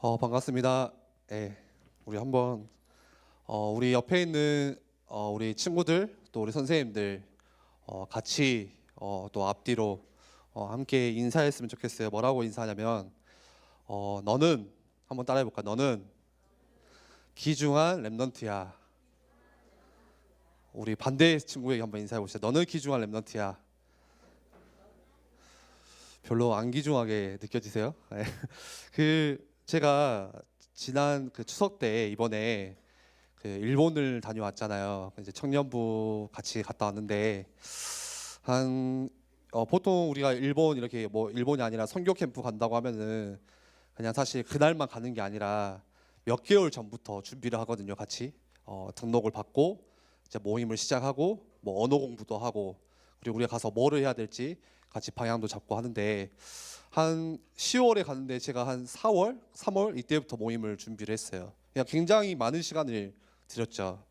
반갑습니다. 예, 우리 한번 우리 옆에 있는 우리 친구들 또 우리 선생님들 같이 또 앞뒤로 함께 인사했으면 좋겠어요. 뭐라고 인사하냐면 너는 한번 따라해볼까? 너는 귀중한 랩넌트야. 우리 반대 친구에게 한번 인사해 보시죠. 너는 귀중한 랩넌트야. 별로 안 귀중하게 느껴지세요? 예. 제가 지난 추석 때 이번에 일본을 다녀왔잖아요. 이제 청년부 같이 갔다 왔는데 보통 우리가 일본 이렇게 뭐 일본이 아니라 선교 캠프 간다고 하면은 그냥 사실 그날만 가는 게 아니라 몇 개월 전부터 준비를 하거든요. 같이 등록을 받고 이제 모임을 시작하고 뭐 언어 공부도 하고 그리고 우리가 가서 뭐를 해야 될지 같이 방향도 잡고 하는데 한 10월에 갔는데 제가 한 4월, 3월 이때부터 모임을 준비를 했어요. 그냥 굉장히 많은 시간을 들였죠.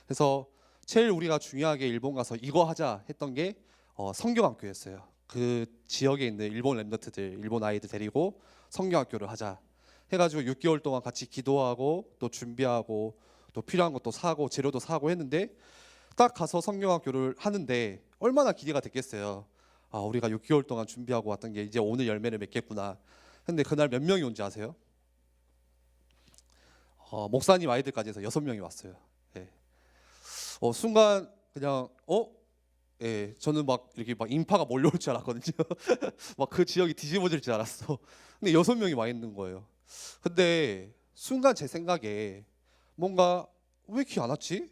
그래서 제일 우리가 중요하게 일본 가서 이거 하자 했던 게 성경학교였어요. 그 지역에 있는 일본 랩너트들, 일본 아이들 데리고 성경학교를 하자 해가지고 6개월 동안 같이 기도하고 또 준비하고 또 필요한 것도 사고 재료도 사고 했는데 딱 가서 성경학교를 하는데 얼마나 기대가 됐겠어요. 우리가 6개월 동안 준비하고 왔던 게 이제 오늘 열매를 맺겠구나. 근데 그날 몇 명이 온지 아세요? 목사님 아이들까지 해서 6명이 왔어요. 예. 순간 그냥 예, 저는 막 이렇게 막 인파가 몰려올 줄 알았거든요. 막 그 지역이 뒤집어질 줄 알았어. 근데 6명이 와 있는 거예요. 근데 순간 제 생각에 뭔가 왜 이렇게 안 왔지?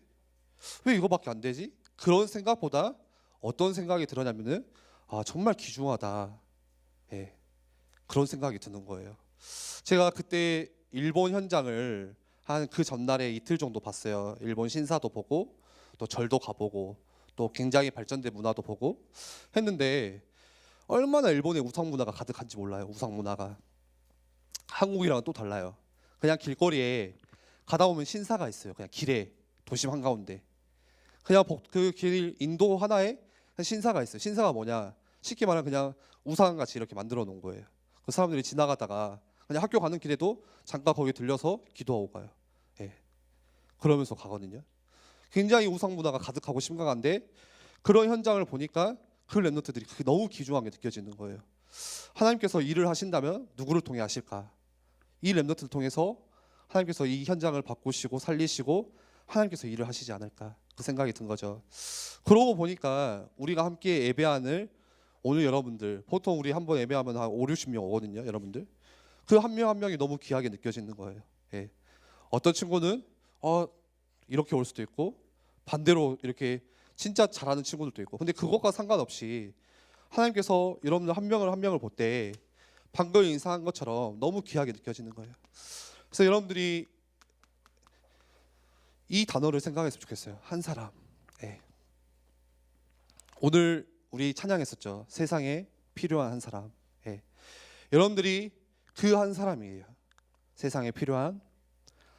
왜 이거밖에 안 되지? 그런 생각보다 어떤 생각이 들었냐면은 정말 귀중하다. 예, 그런 생각이 드는 거예요. 제가 그때 일본 현장을 한 그 전날에 이틀 정도 봤어요. 일본 신사도 보고 또 절도 가보고 또 굉장히 발전된 문화도 보고 했는데 얼마나 일본의 우상 문화가 가득한지 몰라요. 우상 문화가 한국이랑은 또 달라요. 그냥 길거리에 가다 보면 신사가 있어요. 그냥 길에 도심 한가운데 그냥 그 길 인도 하나에 신사가 있어요. 신사가 뭐냐? 쉽게 말하면 그냥 우상같이 이렇게 만들어 놓은 거예요. 그 사람들이 지나가다가 그냥 학교 가는 길에도 잠깐 거기 들려서 기도하고 가요. 예. 그러면서 가거든요. 굉장히 우상 문화가 가득하고 심각한데 그런 현장을 보니까 그 랩런트들이 그게 너무 귀중하게 느껴지는 거예요. 하나님께서 일을 하신다면 누구를 통해 하실까? 이 랩런트를 통해서 하나님께서 이 현장을 바꾸시고 살리시고 하나님께서 일을 하시지 않을까 그 생각이 든 거죠. 그러고 보니까 우리가 함께 예배하는 오늘 여러분들 보통 우리 한번 예배하면 한 5, 60명 오거든요. 여러분들 그 한 명 한 명이 너무 귀하게 느껴지는 거예요. 예. 어떤 친구는 이렇게 올 수도 있고 반대로 이렇게 진짜 잘하는 친구들도 있고 근데 그것과 상관없이 하나님께서 여러분들 한 명을 한 명을 볼 때 방금 인사한 것처럼 너무 귀하게 느껴지는 거예요. 그래서 여러분들이 이 단어를 생각했으면 좋겠어요. 한 사람. 예. 오늘 우리 찬양했었죠. 세상에 필요한 한 사람. 예. 여러분들이 그 한 사람이에요. 세상에 필요한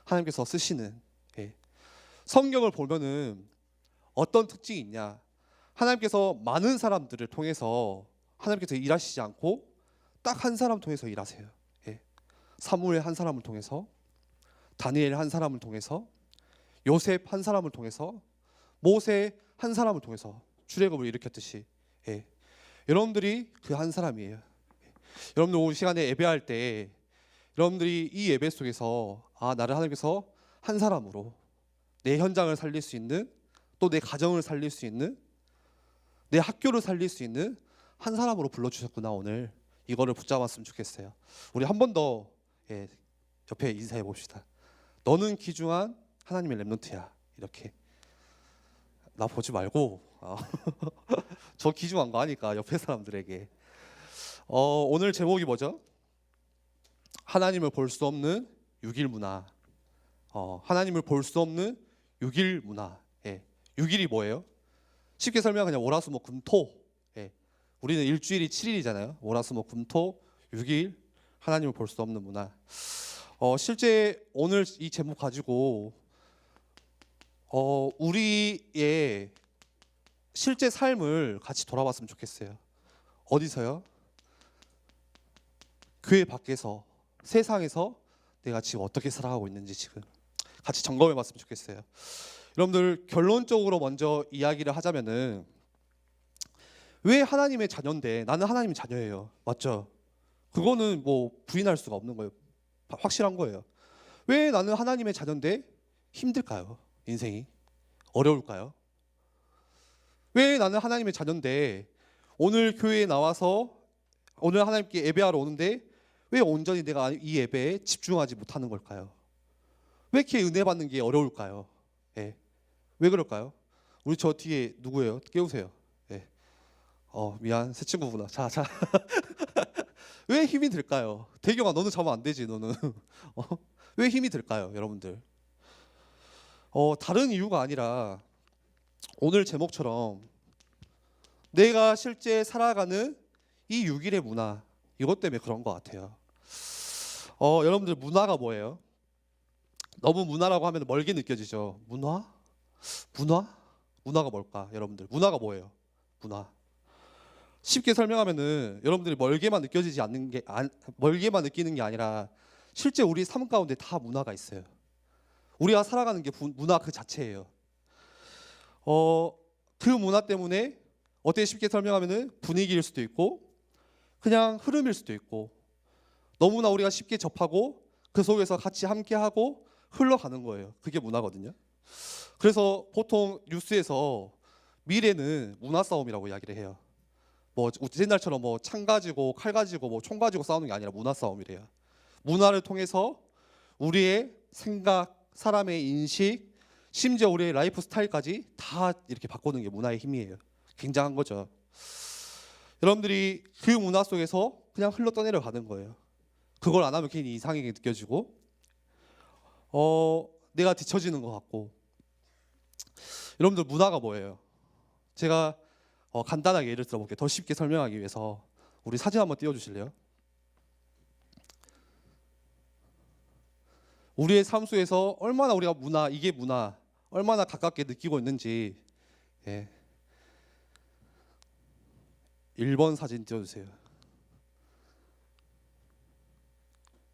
하나님께서 쓰시는. 예. 성경을 보면은 어떤 특징이 있냐? 하나님께서 많은 사람들을 통해서 하나님께서 일하시지 않고 딱 한 사람 통해서 일하세요. 예. 사무엘 한 사람을 통해서, 다니엘 한 사람을 통해서, 요셉 한 사람을 통해서, 모세 한 사람을 통해서 출애굽을 일으켰듯이 예. 여러분들이 그 한 사람이에요. 예. 여러분들 오늘 시간에 예배할 때 여러분들이 이 예배 속에서 나를 하나님께서 한 사람으로 내 현장을 살릴 수 있는 또 내 가정을 살릴 수 있는 내 학교를 살릴 수 있는 한 사람으로 불러주셨구나. 오늘 이거를 붙잡았으면 좋겠어요. 우리 한 번 더 예, 옆에 인사해 봅시다. 너는 귀중한 하나님의 랩넌트야. 이렇게 나 보지 말고 저 귀중한 거 아니까 옆에 사람들에게 오늘 제목이 뭐죠? 하나님을 볼 수 없는 6일 문화. 하나님을 볼 수 없는 6일 문화. 예. 6일이 뭐예요? 쉽게 설명하면 그냥 월화수목금토. 예. 우리는 일주일이 7일이잖아요. 월화수목금토 6일 하나님을 볼 수 없는 문화. 실제 오늘 이 제목 가지고 우리의 실제 삶을 같이 돌아봤으면 좋겠어요. 어디서요? 교회 밖에서, 세상에서 내가 지금 어떻게 살아가고 있는지 지금 같이 점검해 봤으면 좋겠어요. 여러분들 결론적으로 먼저 이야기를 하자면은 왜 하나님의 자녀인데 나는 하나님의 자녀예요. 맞죠? 그거는 뭐 부인할 수가 없는 거예요. 확실한 거예요. 왜 나는 하나님의 자녀인데 힘들까요? 인생이 어려울까요? 왜 나는 하나님의 자녀인데 오늘 교회에 나와서 오늘 하나님께 예배하러 오는데 왜 온전히 내가 이 예배에 집중하지 못하는 걸까요? 왜 이렇게 은혜 받는 게 어려울까요? 예. 왜 그럴까요? 우리 저 뒤에 누구예요? 깨우세요. 예. 미안, 새 친구구나. 자. 왜 힘이 들까요? 대경아, 너는 자면 안 되지, 너는. 왜 힘이 들까요, 여러분들? 다른 이유가 아니라 오늘 제목처럼 내가 실제 살아가는 이 6일의 문화, 이것 때문에 그런 것 같아요. 여러분들 문화가 뭐예요? 너무 문화라고 하면 멀게 느껴지죠. 문화? 문화가 뭘까? 여러분들 문화가 뭐예요? 문화. 쉽게 설명하면은 여러분들이 멀게만 멀게만 느끼는 게 아니라 실제 우리 삶 가운데 다 문화가 있어요. 우리가 살아가는 게 문화 그 자체예요. 그 문화 때문에 어떻게 쉽게 설명하면은 분위기일 수도 있고 그냥 흐름일 수도 있고 너무나 우리가 쉽게 접하고 그 속에서 같이 함께하고 흘러가는 거예요. 그게 문화거든요. 그래서 보통 뉴스에서 미래는 문화 싸움이라고 이야기를 해요. 뭐 옛날처럼 뭐 창 가지고 칼 가지고 뭐 총 가지고 싸우는 게 아니라 문화 싸움이래요. 문화를 통해서 우리의 생각, 사람의 인식, 심지어 우리의 라이프 스타일까지 다 이렇게 바꾸는 게 문화의 힘이에요. 굉장한 거죠. 여러분들이 그 문화 속에서 그냥 흘러 떠내려 가는 거예요. 그걸 안 하면 괜히 이상하게 느껴지고 내가 뒤처지는 것 같고. 여러분들 문화가 뭐예요? 제가 간단하게 예를 들어볼게요. 더 쉽게 설명하기 위해서 우리 사진 한번 띄워주실래요? 우리의 삶 속에서 얼마나 우리가 이게 문화 얼마나 가깝게 느끼고 있는지. 예. 1번 사진 띄워주세요.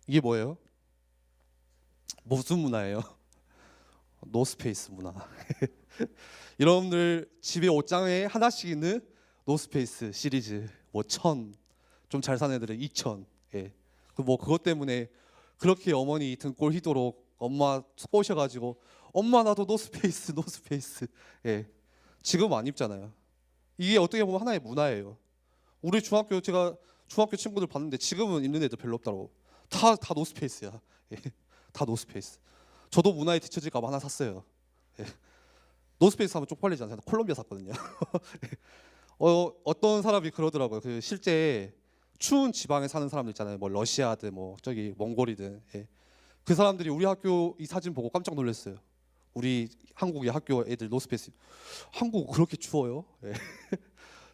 이게 뭐예요? 무슨 문화예요? 노스페이스 문화. 여러분들 집에 옷장에 하나씩 있는 노스페이스 시리즈 뭐 1000, 좀 잘 사는 애들은 2000. 예. 뭐 그것 때문에 그렇게 어머니 등골 휘도록 엄마 꼬셔가지고 엄마 나도 노스페이스. 예. 지금 안 입잖아요. 이게 어떻게 보면 하나의 문화예요. 우리 제가 중학교 친구들 봤는데 지금은 입는 애들 별로 없다고. 다 노스페이스야. 예. 다 노스페이스. 저도 문화에 뒤처질까 봐 하나 샀어요. 예. 노스페이스 하면 쪽팔리지 않아요. 콜롬비아 샀거든요. 어떤 사람이 그러더라고요. 그 실제 추운 지방에 사는 사람들 있잖아요. 뭐 러시아든 뭐 저기 몽골이든. 예. 그 사람들이 우리 학교 이 사진 보고 깜짝 놀랐어요. 우리 한국의 학교 애들 노스페이스. 한국 그렇게 추워요? 예.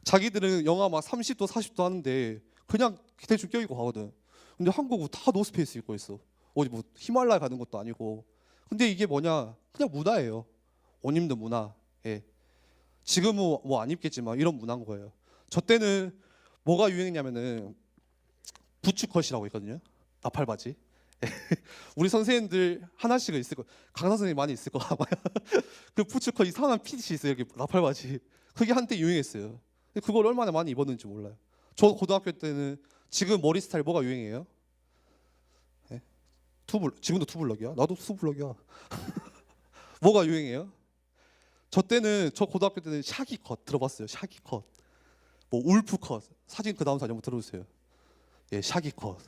자기들은 영하 막 30도 40도 하는데 그냥 대충 껴입고 가거든. 근데 한국은 다 노스페이스 입고 있어. 어디 뭐 히말라야 가는 것도 아니고. 근데 이게 뭐냐? 그냥 문화예요. 옷 입는 문화. 예. 지금은 뭐 안 입겠지만 이런 문화인 거예요. 저 때는 뭐가 유행했냐면은 부츠컷이라고 있거든요. 나팔바지. 우리 선생님들 하나씩은 있을 거. 강사 선생님 많이 있을 거 아마요. 그 부츠컷 이상한 핏이 있어요. 이렇게 나팔바지. 그게 한때 유행했어요. 근데 그걸 얼마나 많이 입었는지 몰라요. 저 고등학교 때는 지금 머리 스타일 뭐가 유행해요? 네? 지금도 투블럭이야? 나도 투블럭이야. 뭐가 유행해요? 저 고등학교 때는 샤기컷 들어봤어요. 샤기컷. 뭐 울프컷. 사진 그 다음 사진 한번 들어주세요. 예, 샤기컷.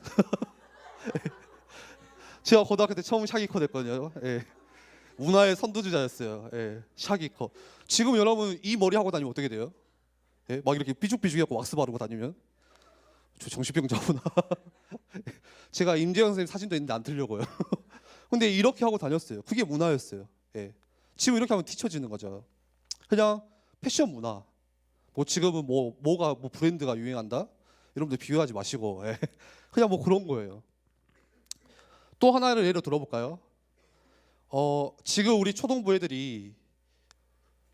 제가 고등학교 때 처음 샤기컷 했거든요. 예. 문화의 선두주자였어요. 예, 샤기컷. 지금 여러분 이 머리 하고 다니면 어떻게 돼요? 예? 막 이렇게 삐죽삐죽해갖고 왁스 바르고 다니면 저 정신병자구나. 제가 임재영 선생님 사진도 있는데 안 틀려고요. 근데 이렇게 하고 다녔어요. 그게 문화였어요. 예. 지금 이렇게 하면 뒤처지는 거죠. 그냥 패션 문화. 뭐 지금은 뭐가 브랜드가 유행한다? 여러분들 비교하지 마시고. 예. 그냥 뭐 그런 거예요. 또 하나를 예로 들어볼까요? 지금 우리 초등부 애들이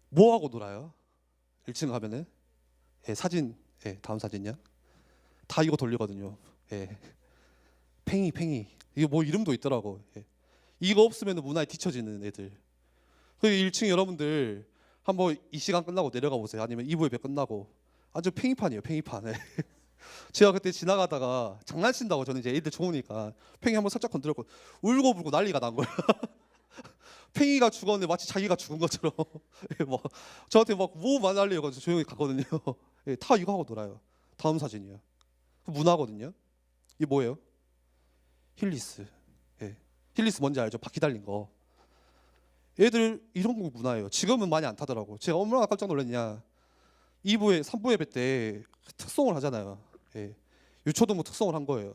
뭐 하고 놀아요? 1층 가면은 예, 사진, 예, 다음 사진요. 다 이거 돌리거든요. 예. 팽이. 이게 뭐 이름도 있더라고. 예. 이거 없으면 문화에 뒤처지는 애들. 그 1층 여러분들 한번 이 시간 끝나고 내려가 보세요. 아니면 2부 예배 끝나고 아주 팽이판이에요. 팽이판. 예. 제가 그때 지나가다가 장난친다고 저는 이제 애들 좋으니까 팽이 한번 살짝 건드렸고 울고불고 난리가 난 거예요. 팽이가 죽었는데 마치 자기가 죽은 것처럼 예, 막 저한테 막 뭐 말날려가지고 조용히 갔거든요. 예, 다 이거 하고 놀아요. 다음 사진이요. 그 문화거든요. 이게 뭐예요? 힐리스. 예. 힐리스 뭔지 알죠? 바퀴 달린 거. 애들 이런 거 문화예요. 지금은 많이 안 타더라고. 제가 얼마나 깜짝 놀랐냐. 2부에 3부 예배 때 특송을 하잖아요. 예. 유초등부 특송을 한 거예요.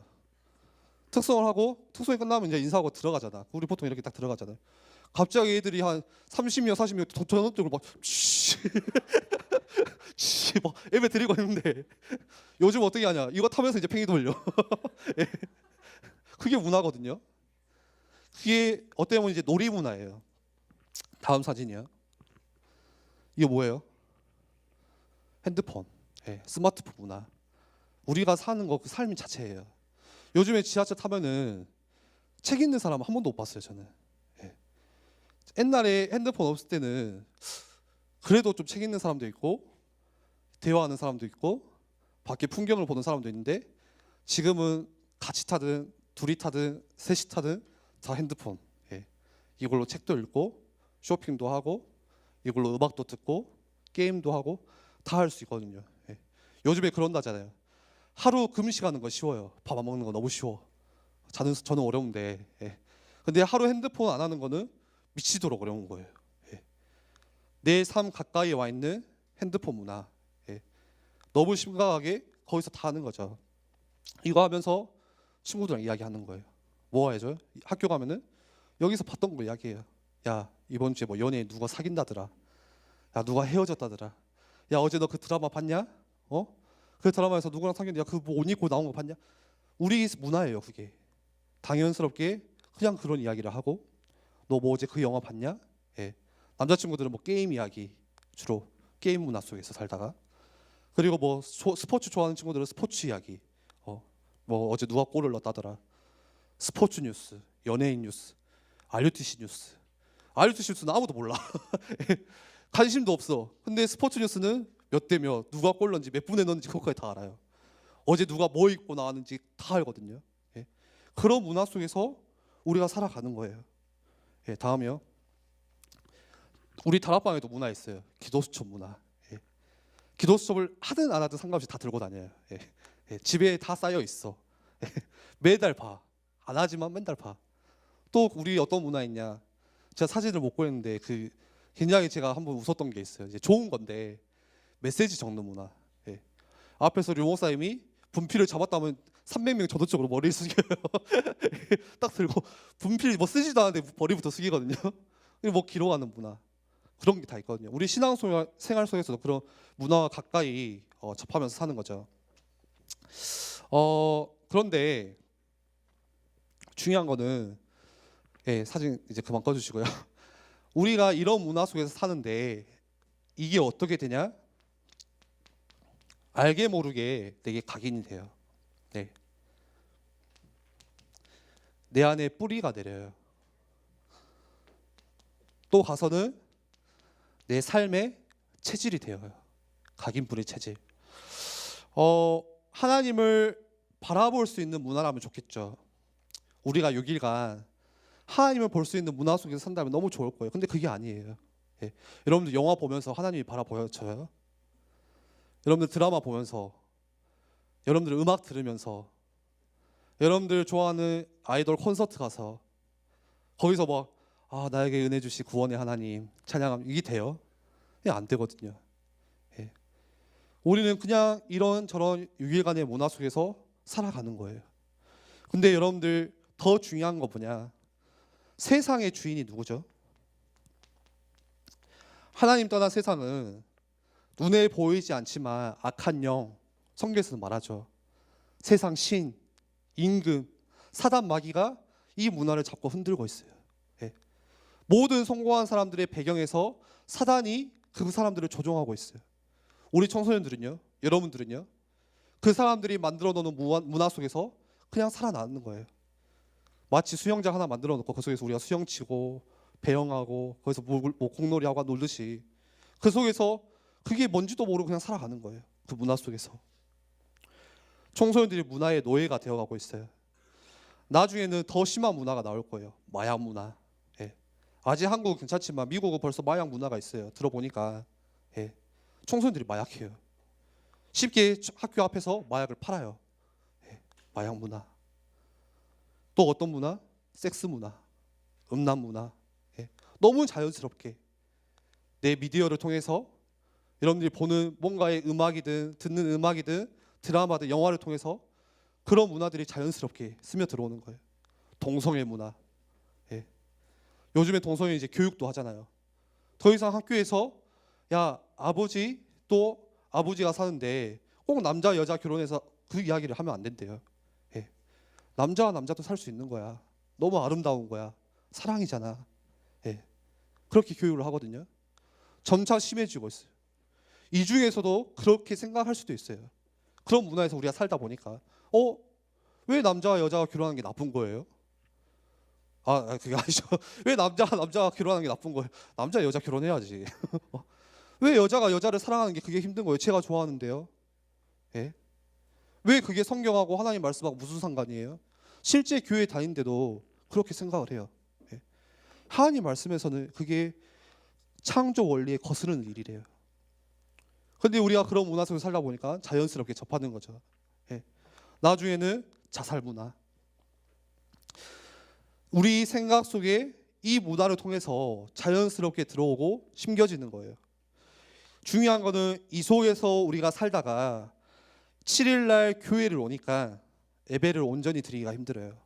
특송을 하고 특송이 끝나면 이제 인사하고 들어가잖아. 우리 보통 이렇게 딱 들어가잖아요. 갑자기 애들이 한 30명 40명 전원적으로 막 막 예배 드리고 있는데 요즘 어떻게 하냐? 이거 타면서 이제 팽이 돌려. 예. 그게 문화거든요. 그게 어떻게 보면 이제 놀이 문화예요. 다음 사진이요. 이게 뭐예요? 핸드폰, 예, 스마트폰 문화. 우리가 사는 거 그 삶 자체예요. 요즘에 지하철 타면은 책 읽는 사람 한 번도 못 봤어요, 저는. 예. 옛날에 핸드폰 없을 때는 그래도 좀 책 읽는 사람도 있고 대화하는 사람도 있고 밖에 풍경을 보는 사람도 있는데 지금은 같이 타든 둘이 타든 셋이 타든 다 핸드폰. 예. 이걸로 책도 읽고 쇼핑도 하고 이걸로 음악도 듣고 게임도 하고 다 할 수 있거든요. 예. 요즘에 그런다잖아요. 하루 금식하는 거 쉬워요. 밥 안 먹는 거 너무 쉬워. 저는 어려운데. 예. 근데 하루 핸드폰 안 하는 거는 미치도록 어려운 거예요. 예. 내 삶 가까이에 와 있는 핸드폰 문화. 예. 너무 심각하게 거기서 다 하는 거죠. 이거 하면서 친구들이랑 이야기하는 거예요. 뭐 해줘요? 학교 가면은 여기서 봤던 거 이야기해요. 야, 이번 주에 뭐 연예인 누가 사귄다더라. 야, 누가 헤어졌다더라. 야, 어제 너 그 드라마 봤냐? 어? 그 드라마에서 누구랑 사귀었는데 야, 그 뭐 옷 입고 나온 거 봤냐? 우리 문화예요, 그게. 당연스럽게 그냥 그런 이야기를 하고 너 뭐 어제 그 영화 봤냐? 예. 남자친구들은 뭐 게임 이야기 주로 게임 문화 속에서 살다가 그리고 뭐 스포츠 좋아하는 친구들은 스포츠 이야기. 뭐 어제 누가 골을 넣었다더라. 스포츠 뉴스, 연예인 뉴스, RUTC 뉴스. RUTC 뉴스는 아무도 몰라. 관심도 없어. 근데 스포츠 뉴스는 몇 대 몇, 누가 골 넣은지 몇 분에 넣는지 그것까지 다 알아요. 어제 누가 뭐 입고 나왔는지 다 알거든요. 예. 그런 문화 속에서 우리가 살아가는 거예요. 예, 다음이요. 우리 다락방에도 문화 있어요. 기도수첩 문화. 예. 기도수첩을 하든 안 하든 상관없이 다 들고 다녀요. 예. 예, 집에 다 쌓여 있어. 예. 매달 봐. 안 하지만 맨날 봐. 또 우리 어떤 문화 있냐? 제가 사진을 못 보냈는데 그 굉장히 제가 한번 웃었던 게 있어요. 이제 좋은 건데 메시지 적는 문화. 예. 앞에서 류 목사님이 분필을 잡았다면 300명 저도적으로 머리를 숙여요. 딱 들고 분필 뭐 쓰지도 않는데 머리부터 숙이거든요. 뭐 기록하는 문화 그런 게 다 있거든요. 우리 신앙생활 속에서도 그런 문화와 가까이 접하면서 사는 거죠. 그런데 중요한 거는 예, 사진 이제 그만 꺼주시고요. 우리가 이런 문화 속에서 사는데 이게 어떻게 되냐? 알게 모르게 되게 각인이 돼요. 네. 내 안에 뿌리가 내려요. 또 가서는 내 삶의 체질이 되어요. 각인뿌리 체질. 하나님을 바라볼 수 있는 문화라면 좋겠죠. 우리가 6일간 하나님을 볼 수 있는 문화 속에서 산다면 너무 좋을 거예요. 근데 그게 아니에요. 예. 여러분들 영화 보면서 하나님이 바라보여져요? 여러분들 드라마 보면서, 여러분들 음악 들으면서, 여러분들 좋아하는 아이돌 콘서트 가서 거기서 막 나에게 은혜 주시 구원의 하나님 찬양하면 이게 돼요? 예, 안 되거든요. 예. 우리는 그냥 이런 저런 6일간의 문화 속에서 살아가는 거예요. 근데 여러분들 더 중요한 거 뭐냐? 세상의 주인이 누구죠? 하나님 떠난 세상은 눈에 보이지 않지만 악한 영, 성경에서는 말하죠. 세상 신, 임금, 사단 마귀가 이 문화를 잡고 흔들고 있어요. 예. 모든 성공한 사람들의 배경에서 사단이 그 사람들을 조종하고 있어요. 우리 청소년들은요, 여러분들은요, 그 사람들이 만들어 놓는 문화 속에서 그냥 살아나는 거예요. 마치 수영장 하나 만들어 놓고 그 속에서 우리가 수영 치고 배영하고 거기서 뭐 공놀이하고 놀듯이 그 속에서 그게 뭔지도 모르고 그냥 살아가는 거예요. 그 문화 속에서. 청소년들이 문화의 노예가 되어가고 있어요. 나중에는 더 심한 문화가 나올 거예요. 마약 문화. 예. 아직 한국은 괜찮지만 미국은 벌써 마약 문화가 있어요. 들어보니까 예. 청소년들이 마약해요. 쉽게 학교 앞에서 마약을 팔아요. 예. 마약 문화. 또 어떤 문화? 섹스 문화, 음란 문화. 예. 너무 자연스럽게 내 미디어를 통해서 여러분들이 보는 뭔가의 음악이든 듣는 음악이든 드라마든 영화를 통해서 그런 문화들이 자연스럽게 스며들어오는 거예요. 동성애 문화. 예. 요즘에 동성애 이제 교육도 하잖아요. 더 이상 학교에서 야 아버지 또 아버지가 사는데 꼭 남자 여자 결혼해서 그 이야기를 하면 안 된대요. 예. 남자와 남자도 살 수 있는 거야. 너무 아름다운 거야. 사랑이잖아. 예. 그렇게 교육을 하거든요. 점차 심해지고 있어요. 이 중에서도 그렇게 생각할 수도 있어요. 그런 문화에서 우리가 살다 보니까 왜 남자와 여자가 결혼하는 게 나쁜 거예요? 그게 아니죠. 왜 남자가 결혼하는 게 나쁜 거예요? 남자 여자 결혼해야지. 왜 여자가 여자를 사랑하는 게 그게 힘든 거예요? 제가 좋아하는데요. 예? 왜 그게 성경하고 하나님 말씀하고 무슨 상관이에요? 실제 교회 다니는데도 그렇게 생각을 해요. 예? 하나님 말씀에서는 그게 창조 원리에 거스르는 일이래요. 근데 우리가 그런 문화 속에 살다 보니까 자연스럽게 접하는 거죠. 예. 나중에는 자살 문화. 우리 생각 속에 이 문화를 통해서 자연스럽게 들어오고 심겨지는 거예요. 중요한 거는 이 속에서 우리가 살다가 7일 날 교회를 오니까 예배를 온전히 드리기가 힘들어요.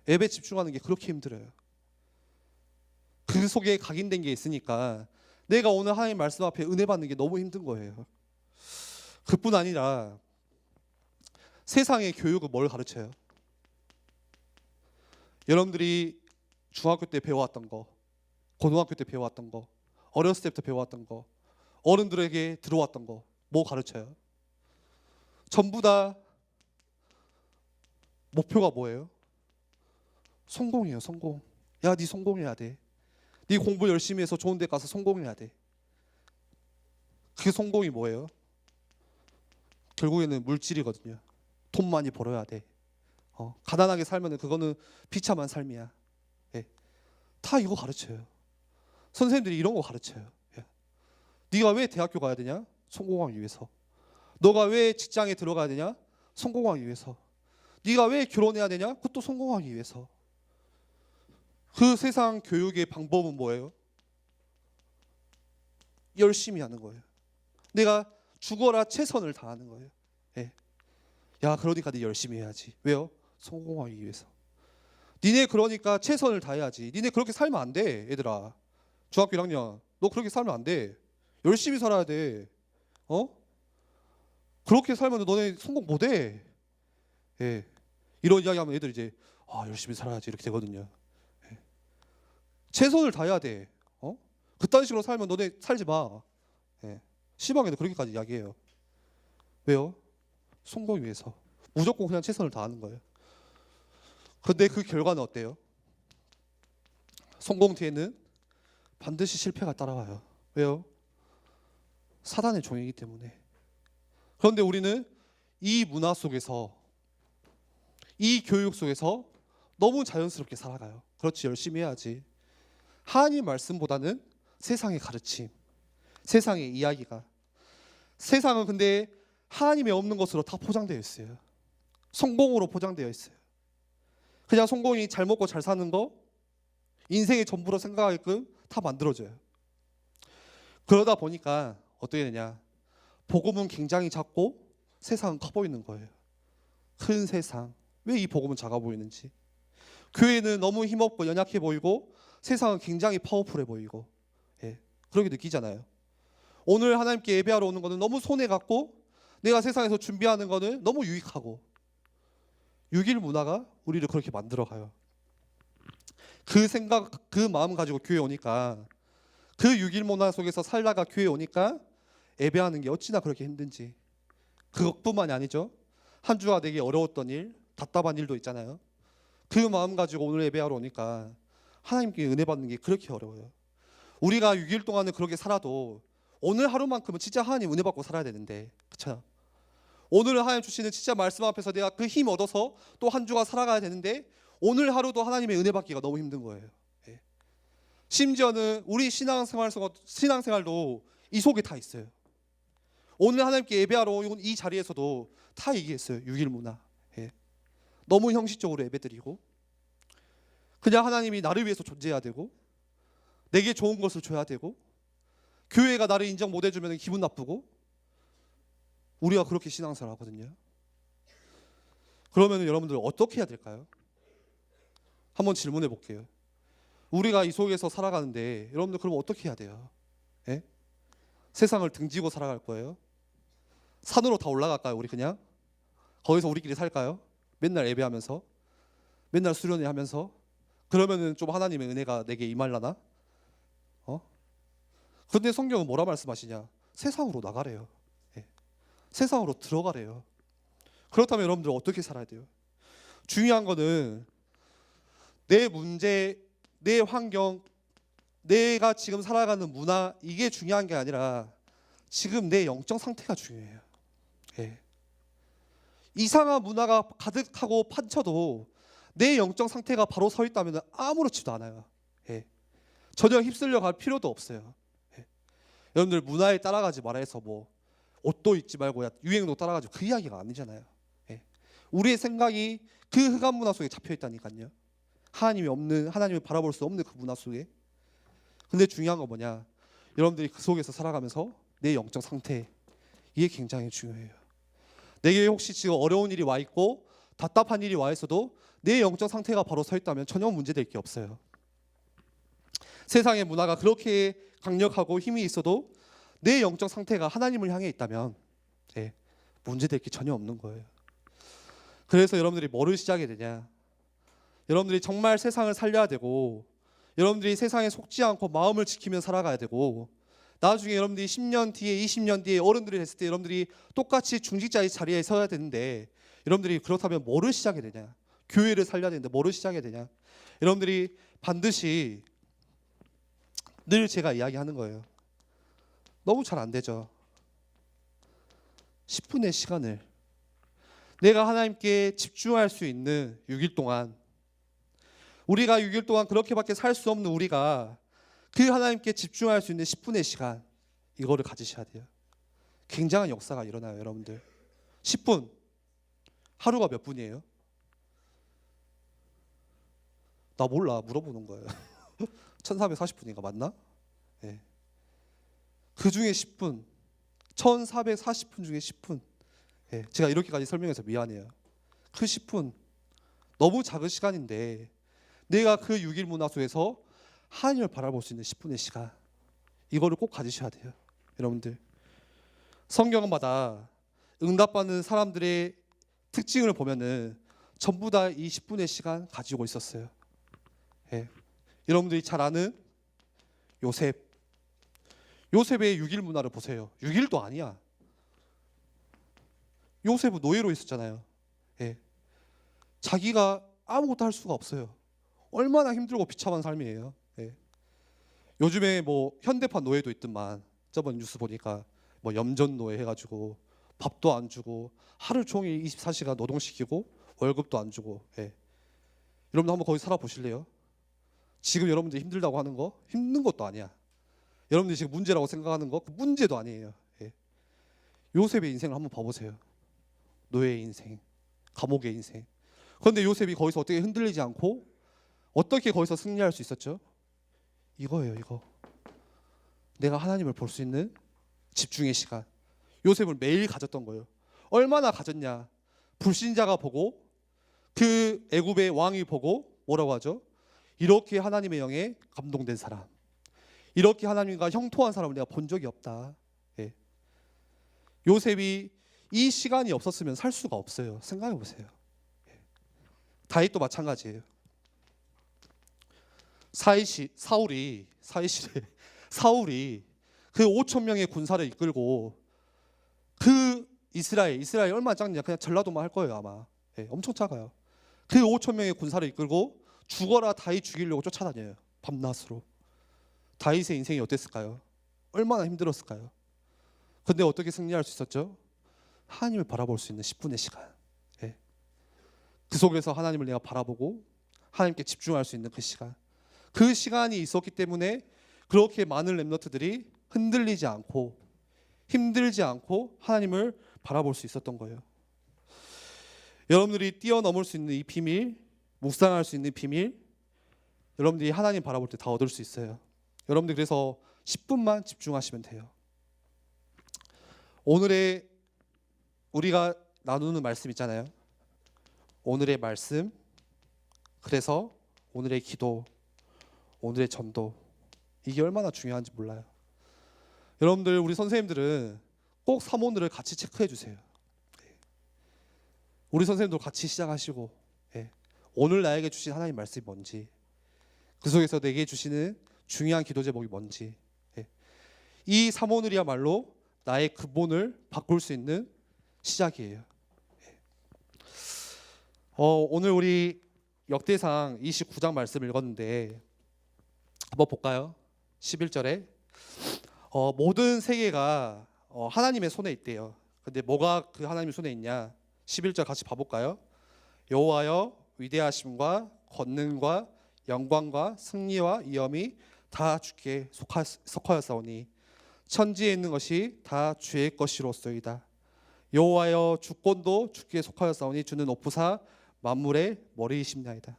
예배 집중하는 게 그렇게 힘들어요. 그 속에 각인된 게 있으니까 내가 오늘 하나님 말씀 앞에 은혜 받는 게 너무 힘든 거예요. 그뿐 아니라 세상의 교육은 뭘 가르쳐요? 여러분들이 중학교 때 배워왔던 거, 고등학교 때 배워왔던 거, 어렸을 때부터 배워왔던 거, 어른들에게 들어왔던 거, 뭐 가르쳐요? 전부 다 목표가 뭐예요? 성공이에요. 성공. 야, 네 성공해야 돼. 네 공부 열심히 해서 좋은 데 가서 성공해야 돼. 그 성공이 뭐예요? 결국에는 물질이거든요. 돈 많이 벌어야 돼. 가난하게 살면 그거는 비참한 삶이야. 예. 다 이거 가르쳐요. 선생님들이 이런 거 가르쳐요. 예. 네가 왜 대학교 가야 되냐? 성공하기 위해서. 너가 왜 직장에 들어가야 되냐? 성공하기 위해서. 네가 왜 결혼해야 되냐? 그것도 성공하기 위해서. 그 세상 교육의 방법은 뭐예요? 열심히 하는 거예요. 내가 죽어라 최선을 다하는 거예요. 예. 야, 그러니까 네 열심히 해야지. 왜요? 성공하기 위해서. 니네 그러니까 최선을 다해야지. 니네 그렇게 살면 안 돼, 얘들아. 중학교 1학년. 너 그렇게 살면 안 돼. 열심히 살아야 돼. 그렇게 살면 너네 성공 못 해. 예. 이런 이야기 하면 애들 이제 열심히 살아야지 이렇게 되거든요. 예. 최선을 다해야 돼. 그딴 식으로 살면 너네 살지 마. 예. 시방에도 그렇게까지 이야기해요. 왜요? 성공 위해서. 무조건 그냥 최선을 다하는 거예요. 근데 그 결과는 어때요? 성공 뒤에는 반드시 실패가 따라와요. 왜요? 사단의 종이기 때문에. 그런데 우리는 이 문화 속에서, 이 교육 속에서 너무 자연스럽게 살아가요. 그렇지, 열심히 해야지. 하나님 말씀보다는 세상의 가르침, 세상의 이야기가. 세상은 근데 하나님이 없는 것으로 다 포장되어 있어요. 성공으로 포장되어 있어요. 그냥 성공이 잘 먹고 잘 사는 거, 인생의 전부로 생각하게끔 다 만들어져요. 그러다 보니까 어떻게 되냐? 복음은 굉장히 작고 세상은 커 보이는 거예요. 큰 세상. 왜 이 복음은 작아 보이는지. 교회는 너무 힘없고 연약해 보이고 세상은 굉장히 파워풀해 보이고, 예, 그렇게 느끼잖아요. 오늘 하나님께 예배하러 오는 거는 너무 손해 같고 내가 세상에서 준비하는 거는 너무 유익하고. 6일 문화가 우리를 그렇게 만들어가요. 그 생각, 그 마음 가지고 교회 오니까, 그 6일 문화 속에서 살다가 교회 오니까 예배하는 게 어찌나 그렇게 힘든지. 그것뿐만이 아니죠. 한 주가 되게 어려웠던 일, 답답한 일도 있잖아요. 그 마음 가지고 오늘 예배하러 오니까 하나님께 은혜 받는 게 그렇게 어려워요. 우리가 6일 동안은 그렇게 살아도 오늘 하루만큼은 진짜 하나님 은혜 받고 살아야 되는데, 그렇죠? 오늘 하나님 주시는 진짜 말씀 앞에서 내가 그 힘 얻어서 또 한 주가 살아가야 되는데 오늘 하루도 하나님의 은혜 받기가 너무 힘든 거예요. 예. 심지어는 우리 신앙생활도 이 속에 다 있어요. 오늘 하나님께 예배하러 온 이 자리에서도 다 얘기했어요. 6일 문화. 예. 너무 형식적으로 예배드리고 그냥 하나님이 나를 위해서 존재해야 되고 내게 좋은 것을 줘야 되고 교회가 나를 인정 못 해주면 기분 나쁘고 우리가 그렇게 신앙생활 하거든요. 그러면 여러분들 어떻게 해야 될까요? 한번 질문해 볼게요. 우리가 이 속에서 살아가는데 여러분들 그럼 어떻게 해야 돼요? 예? 세상을 등지고 살아갈 거예요? 산으로 다 올라갈까요? 우리 그냥? 거기서 우리끼리 살까요? 맨날 예배하면서? 맨날 수련회 하면서? 그러면은 좀 하나님의 은혜가 내게 임하려나? 근데 성경은 뭐라 말씀하시냐? 세상으로 나가래요. 예. 세상으로 들어가래요. 그렇다면 여러분들 어떻게 살아야 돼요? 중요한 거는 내 문제, 내 환경, 내가 지금 살아가는 문화 이게 중요한 게 아니라 지금 내 영적 상태가 중요해요. 예. 이상한 문화가 가득하고 판쳐도 내 영적 상태가 바로 서 있다면 아무렇지도 않아요. 예. 전혀 휩쓸려 갈 필요도 없어요. 예. 여러분들 문화에 따라가지 말아 해서 뭐 옷도 입지 말고 유행도 따라가지고 그 이야기가 아니잖아요. 예. 우리의 생각이 그 흑암 문화 속에 잡혀 있다니까요. 하나님이 없는, 하나님을 바라볼 수 없는 그 문화 속에. 근데 중요한 건 뭐냐? 여러분들이 그 속에서 살아가면서 내 영적 상태 이게 굉장히 중요해요. 내게 혹시 지금 어려운 일이 와 있고 답답한 일이 와 있어도 내 영적 상태가 바로 서 있다면 전혀 문제될 게 없어요. 세상의 문화가 그렇게 강력하고 힘이 있어도 내 영적 상태가 하나님을 향해 있다면 문제될 게 전혀 없는 거예요. 그래서 여러분들이 뭐를 시작해야 되냐? 여러분들이 정말 세상을 살려야 되고 여러분들이 세상에 속지 않고 마음을 지키며 살아가야 되고 나중에 여러분들이 10년 뒤에 20년 뒤에 어른들이 됐을 때 여러분들이 똑같이 중직자의 자리에 서야 되는데 여러분들이 그렇다면 뭐를 시작해야 되냐? 교회를 살려야 되는데 뭐를 시작해야 되냐? 여러분들이 반드시 늘 제가 이야기하는 거예요. 너무 잘 안 되죠. 10분의 시간을 내가 하나님께 집중할 수 있는 6일 동안 우리가 6일 동안 그렇게밖에 살 수 없는 우리가 그 하나님께 집중할 수 있는 10분의 시간 이거를 가지셔야 돼요. 굉장한 역사가 일어나요. 여러분들 10분 하루가 몇 분이에요? 나 몰라 물어보는 거예요. 1440분인가 맞나? 네. 그 중에 10분 1440분 중에 10분 네. 제가 이렇게까지 설명해서 미안해요. 그 10분 너무 작은 시간인데 내가 그 6일 문화 속에서 하나님을 바라볼 수 있는 10분의 시간 이거를 꼭 가지셔야 돼요. 여러분들 성경마다 응답받는 사람들의 특징을 보면은 전부 다 이 10분의 시간 가지고 있었어요. 예. 여러분들이 잘 아는 요셉의 6일 문화를 보세요. 6일도 아니야. 요셉은 노예로 있었잖아요. 예. 자기가 아무것도 할 수가 없어요. 얼마나 힘들고 비참한 삶이에요. 예. 요즘에 뭐 현대판 노예도 있더만 저번 뉴스 보니까 뭐 염전 노예 해가지고 밥도 안 주고 하루 종일 24시간 노동시키고 월급도 안 주고. 예. 여러분들 한번 거기 살아보실래요? 지금 여러분들이 힘들다고 하는 거 힘든 것도 아니야. 여러분들이 지금 문제라고 생각하는 거 그 문제도 아니에요. 예. 요셉의 인생을 한번 봐보세요. 노예의 인생, 감옥의 인생. 그런데 요셉이 거기서 어떻게 흔들리지 않고 어떻게 거기서 승리할 수 있었죠? 이거예요. 이거. 내가 하나님을 볼 수 있는 집중의 시간. 요셉을 매일 가졌던 거예요. 얼마나 가졌냐? 불신자가 보고 그 애굽의 왕이 보고 뭐라고 하죠? 이렇게 하나님의 영에 감동된 사람, 이렇게 하나님과 형통한 사람을 내가 본 적이 없다. 예. 요셉이 이 시간이 없었으면 살 수가 없어요. 생각해 보세요. 예. 다윗도 마찬가지예요. 사울이 그 5천 명의 군사를 이끌고 그 이스라엘 얼마나 작냐? 그냥 전라도만 할 거예요 아마. 예, 엄청 작아요. 그 5천 명의 군사를 이끌고 죽어라 다윗 죽이려고 쫓아다녀요. 밤낮으로. 다윗의 인생이 어땠을까요? 얼마나 힘들었을까요? 근데 어떻게 승리할 수 있었죠? 하나님을 바라볼 수 있는 10분의 시간. 예. 그 속에서 하나님을 내가 바라보고 하나님께 집중할 수 있는 그 시간. 그 시간이 있었기 때문에 그렇게 많은 렘너트들이 흔들리지 않고 힘들지 않고 하나님을 바라볼 수 있었던 거예요. 여러분들이 뛰어넘을 수 있는 이 비밀, 묵상할 수 있는 비밀, 여러분들이 하나님 바라볼 때 다 얻을 수 있어요. 여러분들 그래서 10분만 집중하시면 돼요. 오늘의 우리가 나누는 말씀 있잖아요. 오늘의 말씀, 그래서 오늘의 기도, 오늘의 전도, 이게 얼마나 중요한지 몰라요. 여러분들 우리 선생님들은 꼭 사모들을 같이 체크해 주세요. 우리 선생님도 같이 시작하시고, 오늘 나에게 주신 하나님 말씀이 뭔지, 그 속에서 내게 주시는 중요한 기도 제목이 뭔지, 이 사모늘이야말로 나의 근본을 바꿀 수 있는 시작이에요. 오늘 우리 역대상 29장 말씀 읽었는데 한번 볼까요? 11절에 모든 세계가 하나님의 손에 있대요. 근데 뭐가 그 하나님의 손에 있냐? 11절 같이 봐볼까요? 여호와여 위대하심과 권능과 영광과 승리와 위엄이 다 주께 속하였사오니 천지에 있는 것이 다 주의 것이로소이다. 여호와여 주권도 주께 속하였사오니 주는 오프사 만물의 머리이심나이다.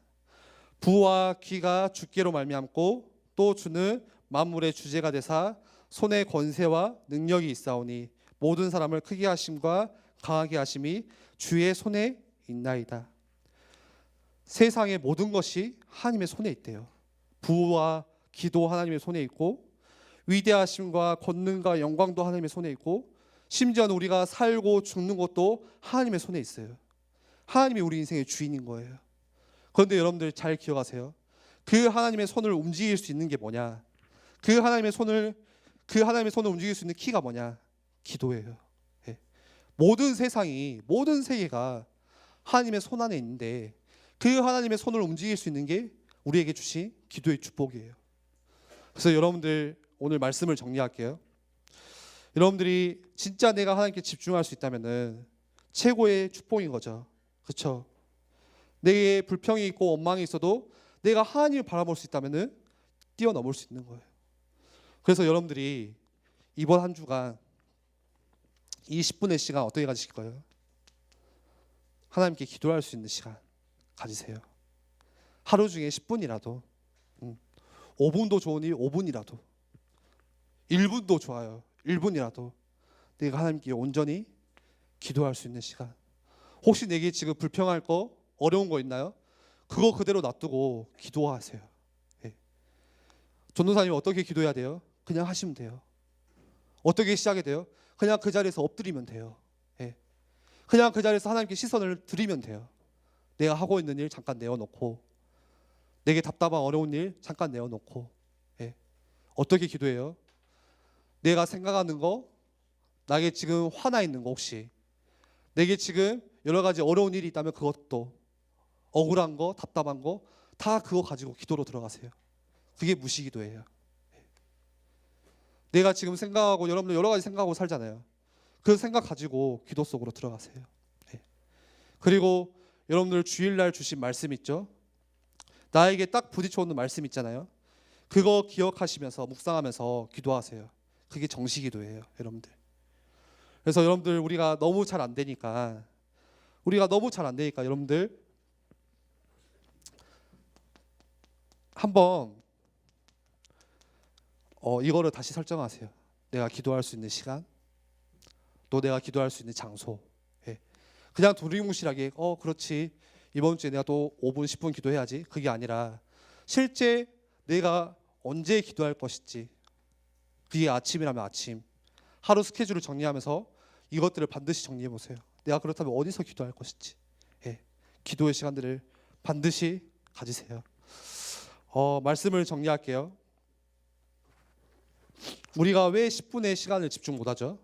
부와 귀가 주께로 말미암고 또 주는 만물의 주제가 되사 손에 권세와 능력이 있사오니 모든 사람을 크게 하심과 강하게 하심이 주의 손에 있나이다. 세상의 모든 것이 하나님의 손에 있대요. 부와 기도 하나님의 손에 있고 위대하심과 권능과 영광도 하나님의 손에 있고 심지어는 우리가 살고 죽는 것도 하나님의 손에 있어요. 하나님이 우리 인생의 주인인 거예요. 그런데 여러분들 잘 기억하세요. 그 하나님의 손을 움직일 수 있는 게 뭐냐? 그 하나님의 손을 움직일 수 있는 키가 뭐냐? 기도예요. 모든 세상이, 모든 세계가 하나님의 손 안에 있는데 그 하나님의 손을 움직일 수 있는 게 우리에게 주신 기도의 축복이에요. 그래서 여러분들 오늘 말씀을 정리할게요. 여러분들이 진짜 내가 하나님께 집중할 수 있다면은 최고의 축복인 거죠. 그렇죠? 내게 불평이 있고 원망이 있어도 내가 하나님을 바라볼 수 있다면은 뛰어넘을 수 있는 거예요. 그래서 여러분들이 이번 한 주간 이 10분의 시간 어떻게 가지실 거예요? 하나님께 기도할 수 있는 시간 가지세요. 하루 중에 10분이라도 5분도 좋으니 5분이라도 1분도 좋아요. 1분이라도 내가 하나님께 온전히 기도할 수 있는 시간. 혹시 내게 지금 불평할 거 어려운 거 있나요? 그거 그대로 놔두고 기도하세요. 전도사님 어떻게 기도해야 돼요? 그냥 하시면 돼요. 어떻게 시작이 돼요? 그냥 그 자리에서 엎드리면 돼요. 그냥 그 자리에서 하나님께 시선을 드리면 돼요. 내가 하고 있는 일 잠깐 내어놓고 내게 답답한 어려운 일 잠깐 내어놓고 어떻게 기도해요? 내가 생각하는 거, 나에게 지금 화나 있는 거, 혹시 내게 지금 여러 가지 어려운 일이 있다면 그것도, 억울한 거, 답답한 거 다 그거 가지고 기도로 들어가세요. 그게 무시기도예요. 내가 지금 생각하고, 여러분들 여러 가지 생각하고 살잖아요. 그 생각 가지고 기도 속으로 들어가세요. 그리고 여러분들 주일날 주신 말씀 있죠? 나에게 딱 부딪혀오는 말씀 있잖아요. 그거 기억하시면서 묵상하면서 기도하세요. 그게 정시기도예요, 여러분들. 그래서 여러분들 우리가 너무 잘 안 되니까 여러분들 한번 이거를 다시 설정하세요. 내가 기도할 수 있는 시간, 또 내가 기도할 수 있는 장소. 그냥 두리뭉실하게 그렇지, 이번 주에 내가 또 5분 10분 기도해야지, 그게 아니라 실제 내가 언제 기도할 것인지, 그게 아침이라면 아침, 하루 스케줄을 정리하면서 이것들을 반드시 정리해 보세요. 내가 그렇다면 어디서 기도할 것인지. 기도의 시간들을 반드시 가지세요. 말씀을 정리할게요. 우리가 왜 10분의 시간을 집중 못하죠?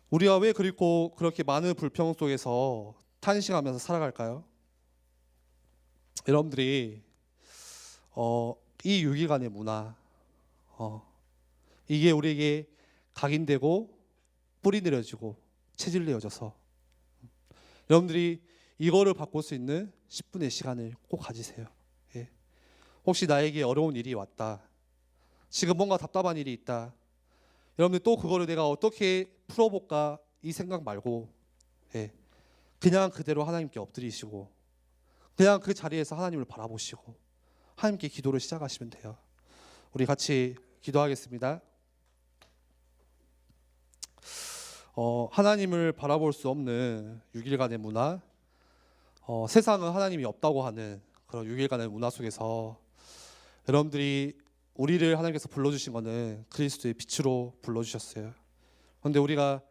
우리가 왜 그리고 그렇게 많은 불평 속에서 탄식하면서 살아갈까요? 여러분들이 이 6일간의 문화, 이게 우리에게 각인되고 뿌리 내려지고 체질 내어져서 여러분들이 이거를 바꿀 수 있는 10분의 시간을 꼭 가지세요. 예. 혹시 나에게 어려운 일이 왔다, 지금 뭔가 답답한 일이 있다, 여러분들 또 그거를 내가 어떻게 풀어볼까 이 생각 말고, 예, 그냥 그대로 하나님께 엎드리시고 그냥 그 자리에서 하나님을 바라보시고 하나님께 기도를 시작하시면 돼요. 우리 같이 기도하겠습니다. 하나님을 바라볼 수 없는 6일간의 문화, 세상은 하나님이 없다고 하는 그런 6일간의 문화 속에서 여러분들이 우리를 하나님께서 불러주신 것은 그리스도의 빛으로 불러주셨어요. 그런데 우리가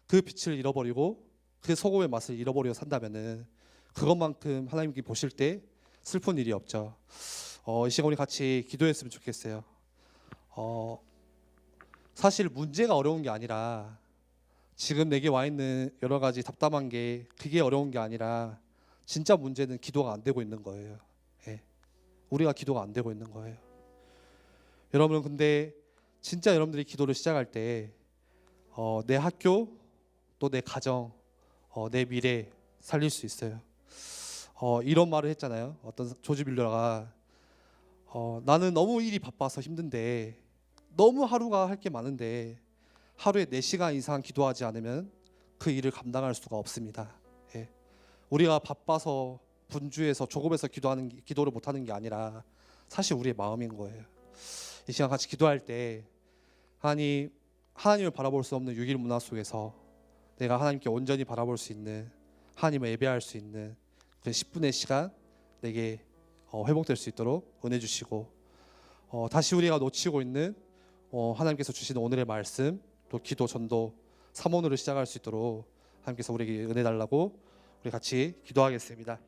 그 빛을 잃어버리고 그 소금의 맛을 잃어버리고 산다면은 그것만큼 하나님께 보실 때 슬픈 일이 없죠. 이 시간 우리 같이 기도했으면 좋겠어요. 사실 문제가 어려운 게 아니라, 지금 내게 와 있는 여러 가지 답답한 게 그게 어려운 게 아니라, 진짜 문제는 기도가 안 되고 있는 거예요. 예. 우리가 기도가 안 되고 있는 거예요. 여러분은 근데 진짜 여러분들이 기도를 시작할 때 내 학교, 또 내 가정, 내 미래 살릴 수 있어요. 이런 말을 했잖아요. 어떤 조지 밀러가 나는 너무 일이 바빠서 힘든데, 너무 하루가 할 게 많은데 하루에 4시간 이상 기도하지 않으면 그 일을 감당할 수가 없습니다. 예. 우리가 바빠서 분주해서 조급해서 기도를 못하는 게 아니라 사실 우리의 마음인 거예요. 이 시간 같이 기도할 때 하나님을 바라볼 수 없는 6일 문화 속에서 내가 하나님께 온전히 바라볼 수 있는, 하나님을 예배할 수 있는 그 10분의 시간 내게 회복될 수 있도록 은혜 주시고, 다시 우리가 놓치고 있는 하나님께서 주시는 오늘의 말씀, 또 기도, 전도, 사모를 시작할 수 있도록 하나님께서 우리에게 은혜 달라고 우리 같이 기도하겠습니다.